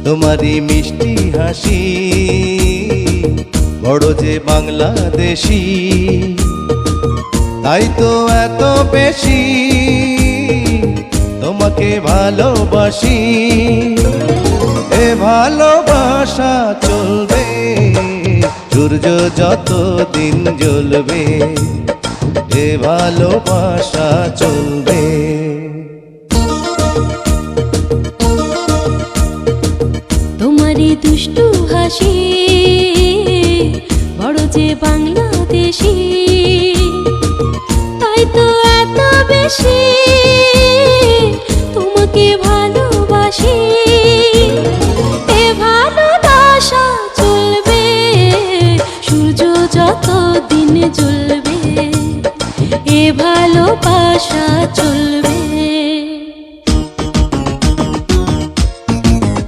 তোমারই মিষ্টি হাসি বড় যে বাংলাদেশি, তাই তো এত বেশি তোমাকে ভালোবাসি। এ ভালোবাসা চলবে সূর্য যত দিন জ্বলবে, এ ভালোবাসা চলবে। তোমারই দুষ্টু হাসি বড় যে বাংলাদেশি, তাই তো এত বেশি তোমাকে ভালোবাসি। এ ভালোবাসা চলবে সূর্য যত দিন জ্বলবে, এ ভালোবাসা চলবে।